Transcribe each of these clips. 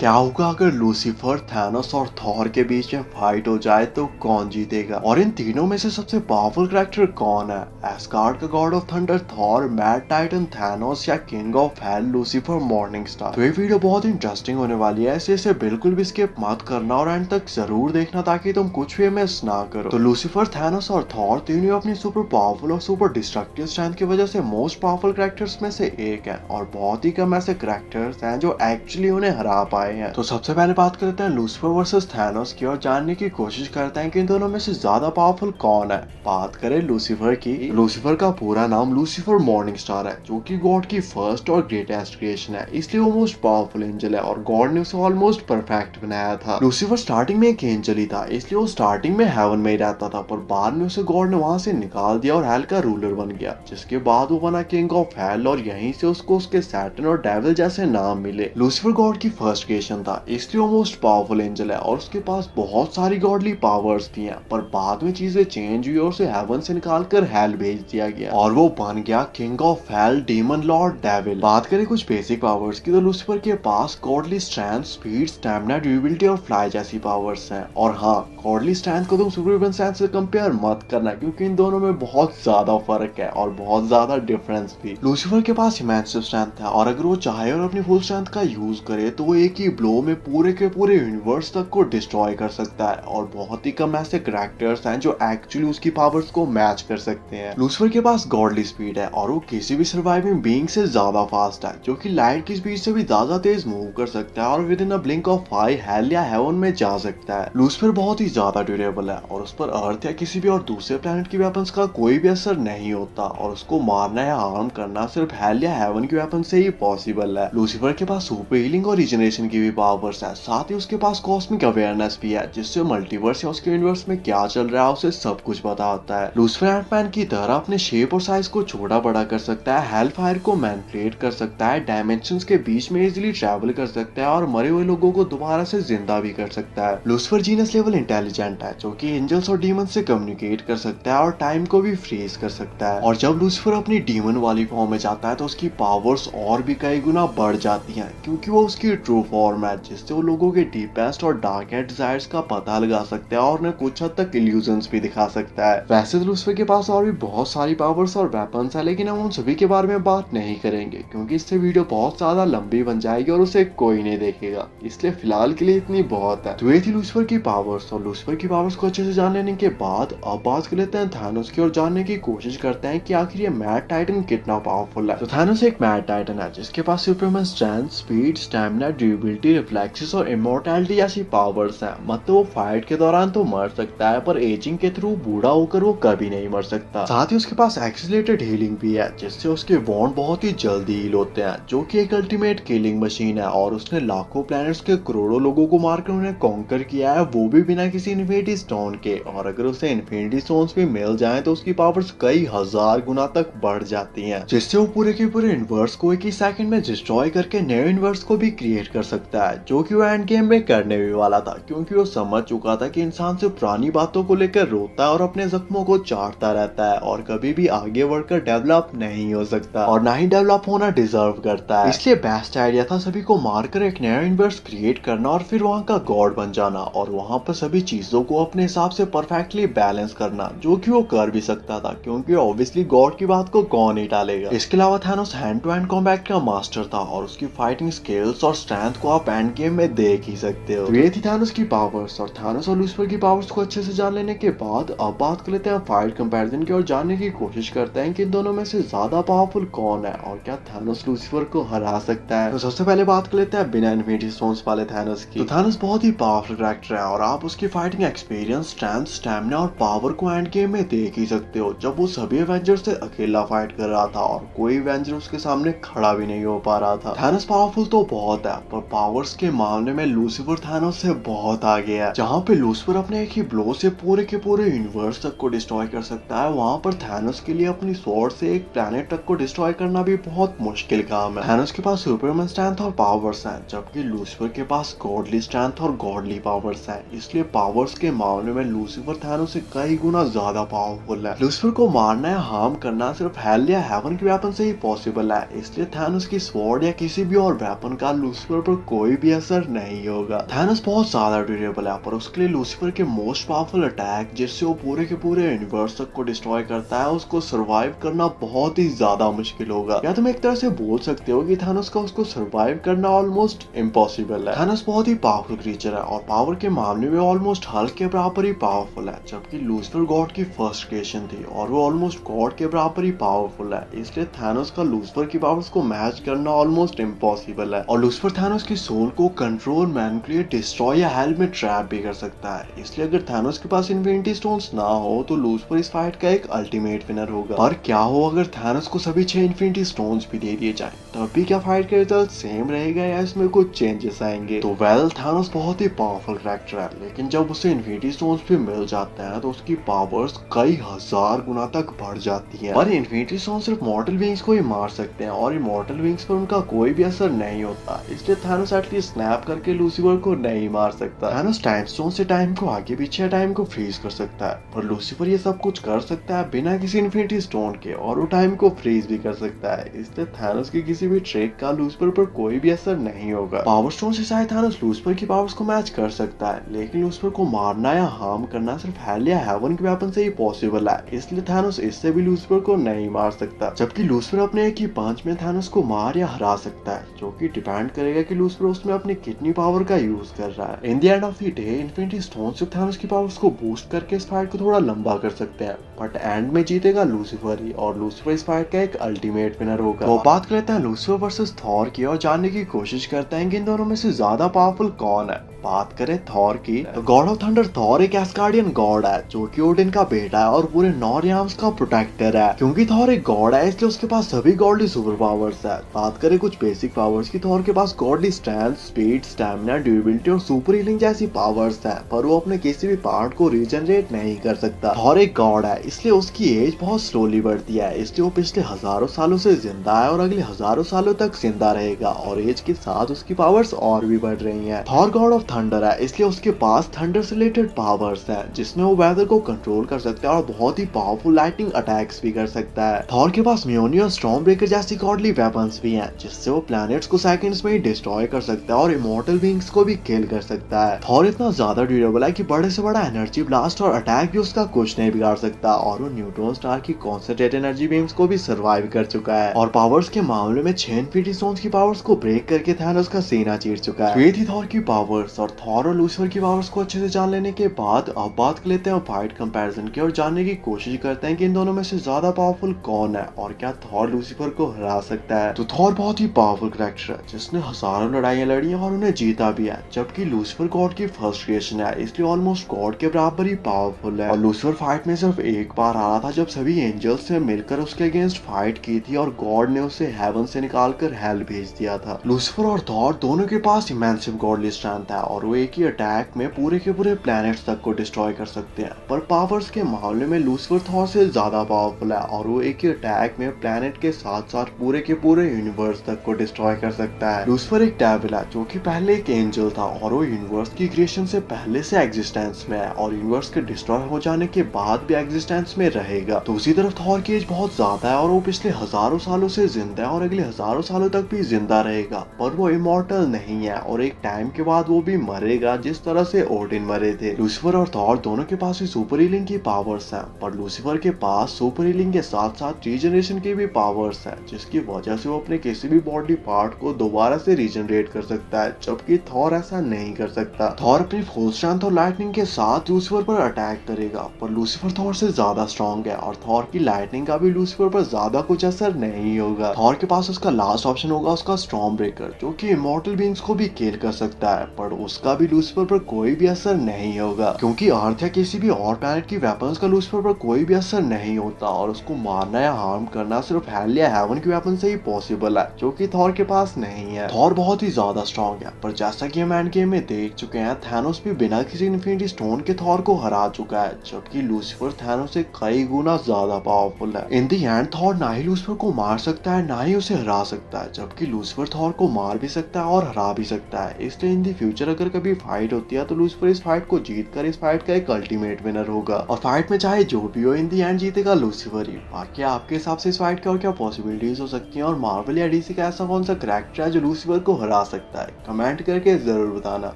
क्या होगा अगर लूसीफर, थैनोस और थॉर के बीच में फाइट हो जाए तो कौन जीतेगा, और इन तीनों में से सबसे पावरफुल कैरेक्टर कौन है? एस्गार्ड का god of thunder Thor, mad Titan Thanos या king of hell Lucifer morning star. तो ये वीडियो बहुत इंटरेस्टिंग होने वाली है, इसे बिल्कुल भी स्किप मत करना और एंड तक जरूर देखना ताकि तुम कुछ भी मिस ना करो। तो लूसीफर, थैनोस और थॉर तीनों अपनी सुपर पावरफुल और सुपर डिस्ट्रक्टिव स्ट्रेंथ की वजह से मोस्ट पावरफुल कैरेक्टर्स में से एक है, और बहुत ही कम ऐसे कैरेक्टर्स हैं जो एक्चुअली उन्हें हरा पाए हैं। तो सबसे पहले बात करते हैं लूसीफर वर्सेस थैनोस की और जानने की कोशिश करते हैं कि इन दोनों में से ज्यादा पावरफुल कौन है। बात करें लूसीफर की, लूसीफर का पूरा नाम लूसीफर मॉर्निंग स्टार है, जो कि गॉड की फर्स्ट और ग्रेटेस्ट क्रिएशन है, इसलिए वो मोस्ट पावरफुल एंजल है और गॉड ने उसे ऑलमोस्ट परफेक्ट बनाया था। लूसीफर स्टार्टिंग में एक एंजल ही था, इसलिए वो स्टार्टिंग में हेवन में ही रहता था, पर बाद में उसे गॉड ने वहां से निकाल दिया और हेल का रूलर बन गया, जिसके बाद वो बना किंग ऑफ हेल और यहीं से उसको उसके सैटर्न और डेविल जैसे नाम मिले। लूसीफर गॉड की फर्स्ट क्रिएशन था, इसलिए वो मोस्ट पावरफुल एंजल है और उसके पास बहुत सारी गॉडली पावर्स थी, पर बाद में चीजें चेंज हुई और उसे हेवन से निकालकर हेल भेज दिया गया और वो बन गया king of hell, demon lord, devil. बात करें कुछ बेसिक पावर्स की, तो लूसीफर के पास godly strength, speed, stamina, durability और फ्लाई जैसी पावर्स हैं। और हाँ, गॉडली स्ट्रेंथ को तुम सुपरह्यूमन स्ट्रेंथ से कंपेयर मत करना, क्योंकि इन दोनों में बहुत ज्यादा फर्क है और बहुत ज्यादा डिफरेंस भी। लूसीफर के पास इमेंसिव स्ट्रेंथ है और अगर वो चाहे और अपनी फुल स्ट्रेंथ का यूज करे तो वो एक ही ब्लो में पूरे के पूरे यूनिवर्स तक को डिस्ट्रॉय कर सकता है, और बहुत ही कम ऐसे कैरेक्टर्स हैं जो एक्चुअली उसकी पावर्स को मैच कर सकते हैं। लूसीफर के पास गॉडली स्पीड है और वो किसी भी सर्वाइविंग बीइंग से ज्यादा फास्ट है, जो कि लाइट की स्पीड से भी ज्यादा तेज मूव कर सकता है और with in a blink of I hello या हेवन में जा सकता है। लूसीफर बहुत ही ज्यादा ड्यूरेबल है और उस पर अर्थ या किसी भी और दूसरे प्लेनेट की वेपन्स का कोई भी असर नहीं होता, और उसको मारना या हार्म करना सिर्फ हेल या हेवन की वेपन से ही पॉसिबल है। लूसीफर के पास सुपर हीलिंग और रीजनरेशन की भी पावर्स है, साथ ही उसके पास कॉस्मिक अवेयरनेस भी है, जिससे मल्टीवर्स या उसके यूनिवर्स में क्या चल रहा है उसे सब कुछ पता होता है। लूसीफर एंटमैन की तरह अपने शेप और साइज को छोटा बड़ा कर सकता है, हेल फायर को मैनिपुलेट कर सकता है, डायमेंशंस के बीच में इजीली ट्रैवल कर सकता है और मरे हुए लोगों को दोबारा से जिंदा भी कर सकता है। लूसीफर जीनस लेवल इंटेलिजेंट है, जो कि एंजल्स और डीमन से कम्युनिकेट कर सकता है और टाइम को भी फ्रीज कर सकता है। और जब लूसीफर अपनी डीमन वाली फॉर्म में जाता है तो उसकी पावर्स और भी कई गुना बढ़ जाती हैं, क्योंकि वो उसकी ट्रू फॉर्म है, जिससे वो लोगों के डीपेस्ट और डार्केस्ट डिजायर्स का पता लगा सकता है और उन्हें कुछ हद तक इल्यूजन्स भी दिखा सकता है। वैसे तो लूसीफर के पास और भी बहुत सारी पावर्स और वेपन्स है, लेकिन हम उन सभी के बारे में बात नहीं करेंगे, क्योंकि इससे वीडियो बहुत ज्यादा लंबी बन जाएगी और उसे कोई नहीं देखेगा, इसलिए फिलहाल के लिए इतनी बहुत है। तो ये थी लूसीफर की पावर्स, और लूसीफर की पावर्स को अच्छे से जान लेने के बाद अब बात कर लेते हैं थैनोस की और जानने की कोशिश करते हैं कि आखिर ये मैड टाइटन कितना पावरफुल है। तो थैनोस एक मैड टाइटन है जिसके पास Superman strength, speed, stamina, durability, reflexes और इमॉर्टैलिटी जैसी पावर्स हैं। मतलब वो फाइट के दौरान तो मर सकता है, पर एजिंग के थ्रू बूढ़ा होकर वो कभी नहीं मर सकता। साथ ही उसके पास एक्सीलरेटेड हीलिंग भी है, जिससे उसके वॉन्ड बहुत ही जल्दी हील होते हैं, जो कि एक अल्टीमेट किलिंग मशीन है, और उसने लाखों प्लैनेट्स के करोड़ों लोगों को मारकर उन्हें कॉन्कर किया है, वो भी बिना किसी इन्फिनिटी स्टोन के। और अगर उसे इन्फिनिटी स्टोन्स भी मिल जाएं तो उसकी पावर्स कई हजार गुना तक बढ़ जाती हैं, जिससे वो पूरे के पूरे यूनिवर्स को एक ही सेकंड में डिस्ट्रॉय करके नए यूनिवर्स को भी क्रिएट कर सकता है, जो कि वो एंड गेम में करने भी वाला था, क्योंकि वो समझ चुका था कि इंसान से पुरानी बातों को लेकर रोता है और अपने जख्मों को चाटता रहता है और कभी भी आगे बढ़कर डेवलप नहीं हो सकता और ना ही डेवलप होना डिजर्व करता है। इसलिए बेस्ट आइडिया था सभी को मारकर एक नया यूनिवर्स क्रिएट करना और फिर वहाँ का गॉड बन जाना और वहाँ पर सभी चीजों को अपने हिसाब से परफेक्टली बैलेंस करना, जो कि वो कर भी सकता था, क्योंकि ऑब्वियसली गॉड की बात को कौन ही टालेगा। इसके अलावा Thanos hand to hand combat का मास्टर था और उसकी फाइटिंग स्किल्स और स्ट्रेंथ को आप एंड गेम में देख ही सकते हो। तो ये थी थैनोस की पावर्स, और थैनोस और लूसीफर की पावर्स को अच्छे से जान लेने के बाद अब बात कर लेते हैं फाइट कंपैरिजन की और जानने की कोशिश करते हैं कि इन दोनों में से ज्यादा पावरफुल कौन है और क्या थैनोस लूसीफर को हरा सकता है। तो सबसे पहले बात कर लेते हैं बिना इन्फिनिटी स्टोन्स वाले थैनोस की। तो थैनोस बहुत ही पावरफुल कैरेक्टर है और आप उसकी फाइटिंग एक्सपीरियंस, स्ट्रेंथ, स्टैमिना और पावर को एंड गेम में देख ही सकते हो, जब वो सभी एवेंजर्स से अकेला फाइट कर रहा था और कोई एवेंजर उसके सामने खड़ा भी नहीं हो पा रहा था। थैनोस पावरफुल तो बहुत है, पर पावर्स के मामले में लूसीफर थैनोस से बहुत आगे है। जहाँ पे लूसीफर अपने एक ही ब्लो से पूरे के पूरे यूनिवर्स तक को डिस्ट्रॉय कर सकता है, वहाँ पर थैनोस के लिए अपनी स्वॉर्ड से एक प्लैनेट तक को डिस्ट्रॉय करना भी बहुत मुश्किल काम है। थैनोस के पास सुपरमैन स्ट्रेंथ और पावर्स हैं, जबकि लूसीफर के पास गॉडली स्ट्रेंथ और गॉडली पावर्स हैं, इसलिए पावर्स के मामले में लूसीफर थैनोस से कई गुना ज्यादा पावरफुल है। लूसीफर को मारना या हार्म करना सिर्फ हेल या हेवन की वेपन से ही पॉसिबल है, इसलिए थैनोस की स्वॉर्ड या किसी भी और वेपन का लूसीफर पर कोई भी असर नहीं होगा। थैनोस बहुत ज्यादा ड्यूरेबल है, पर उसके लिए लूसीफर के मोस्ट पावरफुल अटैक जिससे वो पूरे के पूरे यूनिवर्स को डिस्ट्रॉय करता है, उसको सर्वाइव करना बहुत ही ज्यादा मुश्किल होगा। या तुम एक तरह से बोल सकते हो कि थैनोस का उसको सर्वाइव करना ऑलमोस्ट इम्पॉसिबल है। थैनोस बहुत ही पावरफुल क्रीचर है और पावर के मामले में ऑलमोस्ट हल्क के बराबर ही पावरफुल है, जबकि लूसीफर गॉड की फर्स्ट क्रिएशन थी और वो ऑलमोस्ट गॉड के बराबर ही पावरफुल है। इसलिए थैनोस का लूसीफर की पावर्स को मैच करना ऑलमोस्ट इम्पॉसिबल है। और लूसीफर थैनोस की सोल को कंट्रोल, मैनिपुलेट, डिस्ट्रॉय या हेल में ट्रैप भी कर सकता है। इसलिए अगर थैनोस के पास इन्फिनिटी स्टोन्स ना हो तो लूसीफर इस फाइट का एक अल्टीमेट विनर होगा। पर क्या हो अगर थैनोस को सभी 6 इन्फिनिटी स्टोन्स भी दे दिए जाए, तब भी क्या फाइट का रिजल्ट सेम रहेगा या इसमें कुछ चेंजेस आएंगे? तो वेल, थैनोस बहुत ही पावरफुल कैरेक्टर है, लेकिन जब उसे इन्फिनिटी स्टोन्स भी मिल जाते हैं तो उसकी पावर्स कई हजार गुना तक बढ़ जाती है। पर इन्फिनिटी स्टोन सिर्फ मॉर्टल बीइंग्स को ही मार सकते हैं और इमॉर्टल बीइंग्स पर उनका कोई भी असर नहीं होता। इसलिए थैनोस एटलीस्ट स्नैप करके लूसीफर को नहीं मार सकता। थैनोस टाइम स्टोन से टाइम को आगे पीछे, टाइम को फ्रीज कर सकता है, पर लूसीफर ये सब कुछ कर सकता है बिना किसी इन्फिनिटी स्टोन के, और वो टाइम को फ्रीज भी कर सकता है। इसलिए थैनोस की किसी भी ट्रिक का लूसीफर पर कोई भी असर नहीं होगा। पावर स्टोन से शायद थैनोस लूसीफर की पावर्स को मैच कर सकता है, लेकिन लूसीफर को मारना या हार्म करना सिर्फ हेल या हेवन के वेपन से ही पॉसिबल है। इसलिए थैनोस इससे भी लूसीफर को नहीं मार सकता, जबकि लूसीफर अपने एक ही पंच में थैनोस को मार या हरा सकता है, जो कि डिपेंड करेगा कि लूसीफर उसमें अपनी कितनी पावर का यूज कर रहा है। In the end of the day infinity stone सिर्फ थैनोस की पावर्स को बूस्ट करके इस फाइट को थोड़ा लंबा कर सकते हैं, बट एंड में जीतेगा लूसीफर ही, और लूसीफर इस फाइट का एक अल्टीमेट विनर होगा। तो बात करते हैं लूसीफर वर्सेस थॉर की और जानने की कोशिश करते हैं कि इन दोनों में से ज्यादा पावरफुल कौन है। बात करें थॉर की, तो गॉड ऑफ थंडर थॉर एक एस्गार्डियन गॉड है जो कि ओडिन का बेटा है और पूरे नॉर्थ का प्रोटेक्टर है। क्योंकि थॉर एक गॉड है इसलिए उसके पास सभी गॉडली सुपर पावर्स है। बात करें कुछ बेसिक पावर्स की, थॉर के पास godly strength, speed, stamina, durability और सुपर हीलिंग जैसी पावर्स है, पर वो अपने किसी भी पार्ट को रीजनरेट नहीं कर सकता। थॉर एक गॉड है इसलिए उसकी एज बहुत स्लोली बढ़ती है, इसलिए वो पिछले हजारों सालों से जिंदा है और अगले हजारों सालों तक जिंदा रहेगा, और एज के साथ उसकी पावर्स और भी बढ़ रही है। थॉर गॉड ऑफ थंडर है इसलिए उसके पास थंडर से रिलेटेड पावर्स हैं, जिसमें वो वेदर को कंट्रोल कर सकता है और बहुत ही पावरफुल लाइटनिंग अटैक्स भी कर सकता है। थॉर के पास म्योनियर, स्टॉर्म ब्रेकर जैसी गॉडली वेपन्स भी हैं, जिससे वो प्लैनेट्स को सेकंड्स में ही डिस्ट्रॉय कर सकता है और इमॉर्टल बीइंग्स को भी किल कर सकता है। थॉर इतना ज्यादा ड्यूरेबल है कि बड़े से बड़ा एनर्जी ब्लास्ट और अटैक भी उसका कुछ नहीं बिगाड़ सकता, और वो न्यूट्रॉन स्टार की कॉन्सेंट्रेट एनर्जी बीम्स को भी सर्वाइव कर चुका है। और पावर्स के मामले में 6 इन्फिनिटी स्टोन्स की पावर्स को ब्रेक करके थैनोस का सीना चीर चुका है। ये थी थॉर की पावर्स, और थॉर और लूसीफर की पावर्स को अच्छे से जान लेने के बाद अब बात कर लेते हैं फाइट कंपैरिजन की और जानने की कोशिश करते हैं कि इन दोनों में से ज्यादा पावरफुल कौन है और क्या थॉर लूसीफर को हरा सकता है। तो थॉर बहुत ही पावरफुल कैरेक्टर है जिसने हजारों लड़ाइयां लड़ी और उन्हें जीता भी है, जबकि लूसीफर गॉड की फर्स्ट क्रिएशन है इसलिए ऑलमोस्ट गॉड के बराबर ही पावरफुल है। और लूसीफर फाइट में सिर्फ एक बार हारा था जब सभी एंजल्स ने मिलकर उसके अगेंस्ट फाइट की थी और गॉड ने उसे हेवन से निकालकर हेल भेज दिया था। लूसीफर और थॉर दोनों के पास इमेंसिव गॉडली स्ट्रेंथ है और वो एक ही अटैक में पूरे के पूरे प्लैनेट्स तक को डिस्ट्रॉय कर सकते हैं, पर पावर्स के मामले में लूसीफर थॉर से ज्यादा पावरफुल है और वो एक ही अटैक में प्लैनेट के साथ साथ पूरे के पूरे यूनिवर्स तक को डिस्ट्रॉय कर सकता है। लूसीफर एक डेविल है जो कि पहले एक एंजल था और वो यूनिवर्स की क्रिएशन से पहले से एग्जिस्टेंस में है और यूनिवर्स के डिस्ट्रॉय हो जाने के बाद भी एग्जिस्टेंस में रहेगा। तो उसी तरफ थॉर की एज बहुत ज्यादा है और वो पिछले हजारों सालों से जिंदा है और अगले हजारों सालों तक भी जिंदा रहेगा, पर वो इमॉर्टल नहीं है और एक टाइम के बाद वो भी मरेगा जिस तरह से ओडिन मरे थे। लूसीफर और थॉर दोनों के पास ही सुपर हीलिंग की पावर्स हैं, पर लूसीफर के पास सुपर हीलिंग के साथ साथ रीजनरेशन की भी पावर्स हैं, जिसकी वजह से वो अपने किसी भी बॉडी पार्ट को दोबारा से रीजनरेट कर सकता है, जबकि थॉर ऐसा नहीं कर सकता। थॉर अपनी फुल स्ट्रेंथ और लाइटनिंग के साथ लूसीफर पर अटैक करेगा, पर लूसीफर थॉर से ज्यादा स्ट्रॉन्ग है और थॉर की लाइटनिंग का भी लूसीफर पर ज्यादा कुछ असर नहीं होगा। थॉर के पास उसका लास्ट ऑप्शन होगा उसका स्टॉर्म ब्रेकर, जो कि इमॉर्टल बीइंग्स को भी किल कर सकता है, पर उसका भी लूसीफर पर कोई भी असर नहीं होगा, क्योंकि अर्थ या किसी भी और प्लैनेट की वेपन्स का लूसीफर पर कोई भी असर नहीं होता और उसको मारना या हार्म करना सिर्फ हेल या हेवन की वेपन से ही पॉसिबल है, जो कि थॉर के पास नहीं है। थॉर बहुत ही ज्यादा स्ट्रॉन्ग है, पर जैसा कि हम एंड गेम में देख चुके हैं, थैनोस भी बिना किसी इन्फिनिटी स्टोन के थॉर को हरा चुका है, जबकि लूसीफर थैनोस से कई गुना ज्यादा पावरफुल है। इन द एंड थॉर ना ही लूसीफर को मार सकता है ना ही उसे हरा सकता है, जबकि लूसीफर थॉर को मार भी सकता है और हरा भी सकता है। इसलिए इन द फ्यूचर अगर कभी फाइट होती है तो लूसीफर इस फाइट को जीत कर इस फाइट का एक अल्टीमेट विनर होगा और फाइट में चाहे जो भी हो इन द एंड जीतेगा लूसीफर ही। बाकी आपके हिसाब से इस फाइट की और क्या पॉसिबिलिटीज हो सकती हैं और मार्वल या डीसी का ऐसा कौन सा कैरेक्टर है जो लूसीफर को हरा सकता है, कमेंट करके जरूर बताना।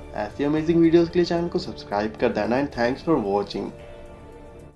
ऐसी अमेजिंग वीडियोस के लिए चैनल को सब्सक्राइब कर देना एंड थैंक्स फॉर वॉचिंग।